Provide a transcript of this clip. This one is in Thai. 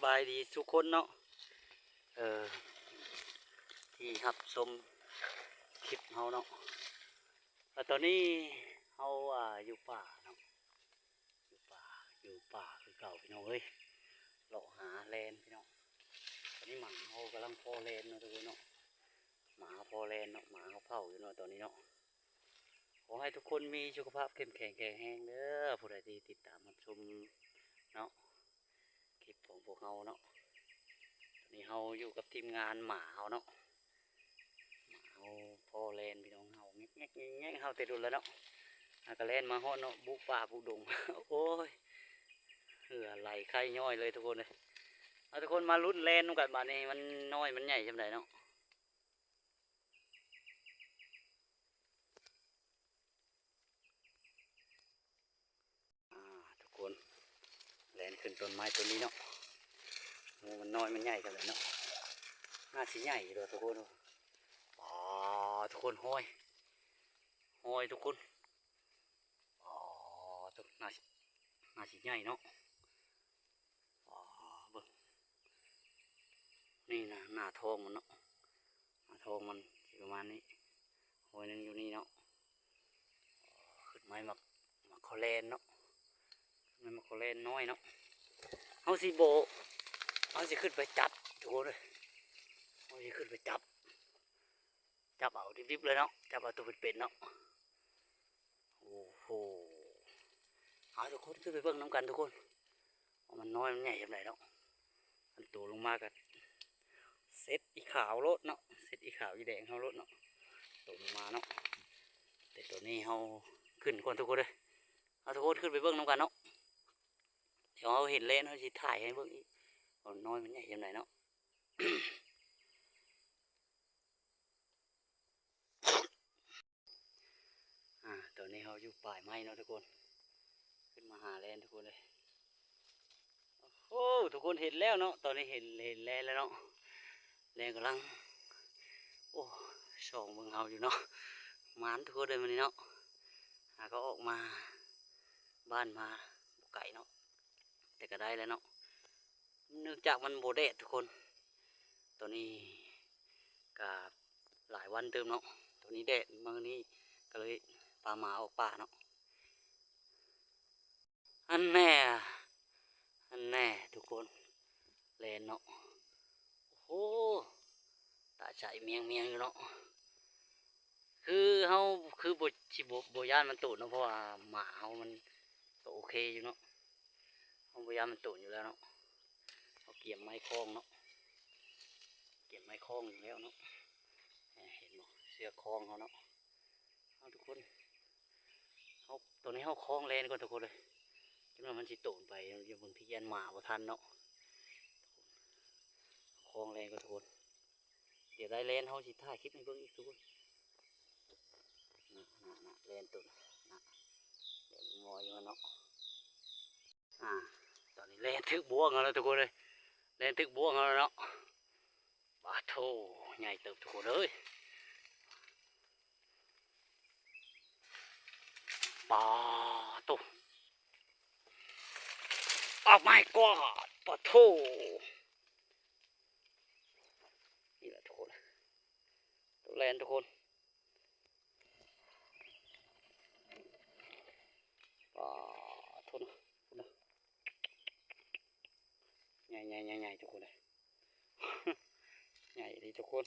บายดีทุกคนเนาะที่ครับชมคลิปเขาเนาะตอนนี้เขาอยู่ป่าเนาะอยู่ป่าคือเก่าพี่น้องเอ้ยเลาะหาแลนพี่น้องตอนนี้หมาเขากำลังพอแลนเนาะทุกคนเนาะหมาพอแลนเนาะหมาเขาเผาอยู่เนาะตอนนี้เนาะขอให้ทุกคนมีสุขภาพเข้มแข็งแข็งแรงเด้อผู้ใดที่ติดตามรับชมเนาะคลิปของพวกเขาเนาะนี่เขาอยู่กับทีมงานหมาเขาเนาะหมาเขาพอแลนพี่น้องเขาแงกเขาเตะดุแล้วเนาะก็แลนมาฮอดเนาะบุกป่าบุกดง โอ้ยเหือไหลไข่ย่อยเลยทุกคนเลยทุกคนมาลุ้นแลนนู่นกันบ้านนี้มันน้อยมันใหญ่จำได้เนาะทุกคนแลนขึ้นต้นไม้ต้นนี้เนาะมันน้อยมันใหญ่กันเลยเนาะน่าสิใหญ่เลยทุกคนอ๋อทุกคนห้อยทุกคนอ๋อทุกน่าสิใหญ่เนาะอ๋อเบิ่งนี่นะหน้าทองมันเนาะหน้าทองมันประมาณนี้ห้อยนึงอยู่นี่เนาะขึ้นไม้มาคอแลนเนาะมันมาคอแลนน้อยเนาะเอาสิโบเอาสิขึ้นไปจับทุกคนเลยเอาสิขึ้นไปจับเอาดิบๆเลยเนาะจับเอาตัวเป็นๆเนาะโอ้โหเอาทุกคนขึ้นไปเบิ่งน้ำกันทุกคนมันน้อยมันใหญ่ยังไงเนาะมันตัวลงมากันเซตอีขาวรถเนาะเซตอีขาวอีแดงเขารถเนาะตัวลงมาเนาะแต่ตัวนี้เขาขึ้นคนทุกคนเลยเอาทุกคนขึ้นไปเบิ่งน้ำกันเนาะเดี๋ยวเขาเห็นเล่นเขาจะถ่ายให้เบิ่งอีกน้อยมันใหญ่ยังไงเนาะ ตอนนี้เขาอยู่ป่ายไม้เนาะทุกคนขึ้นมาหาแลนทุกคนเลยโอ้ทุกคนเห็นแล้วเนาะตอนนี้เห็นแลนแล้วเนาะแลนกำลังโอ้ส่องเบิ่งเขาอยู่เนาะมานทุกคนเลยมันนี่เนาะก็ออกมาบ้านมาไก่เนาะแต่ก็ได้แล้วเนาะเนื่องจากมันโบเดดทุกคนตัวนี้ก็หลายวันเติมเนาะตัวนี้แดดเมื่อนี้ก็เลยปลาหมาออกป่าเนาะอันแน่ทุกคนแลนเนาะโอ้ตาใจเมียงอยู่เนาะคือเขาคือบชิบย่านมันตูดเนาะเพราะว่าหมาเขามันก็โอเคอยู่เนาะเขาบย่านมันตูดอยู่แล้วเนาะเขาเกี่ยมไม้คล้องเนาะเกี่ยมไม้คล้องอยู่แล้วเนาะเห็นไหมเสื้อคล้องเขาเนาะเอาทุกคนเขาตัวนี้เขาคล้องแลนก่อนทุกคนเลยจนว่ามันสิตูดไปบางทียันหมาบ่ทันเนาะคล้องแลนก่อนทุกคนเดี๋ยวได้แลนเขาสิถ่ายคลิปให้เบิ่งอีกทุกคนแลนตุ่นแลนงอยมันเนาะตอนนี้แลนทึกบัวกันแล้วทุกคนเลยแลนทึกบัวกันแล้วเนาะบาโถใหญ่เติบทุกคนเลยปาโตออกมาก่อนปาโถนี่แหละทุกคนตัวแลนทุกคนทนใหญ่ทุกคนเลย ใหญ่ดีทุกคน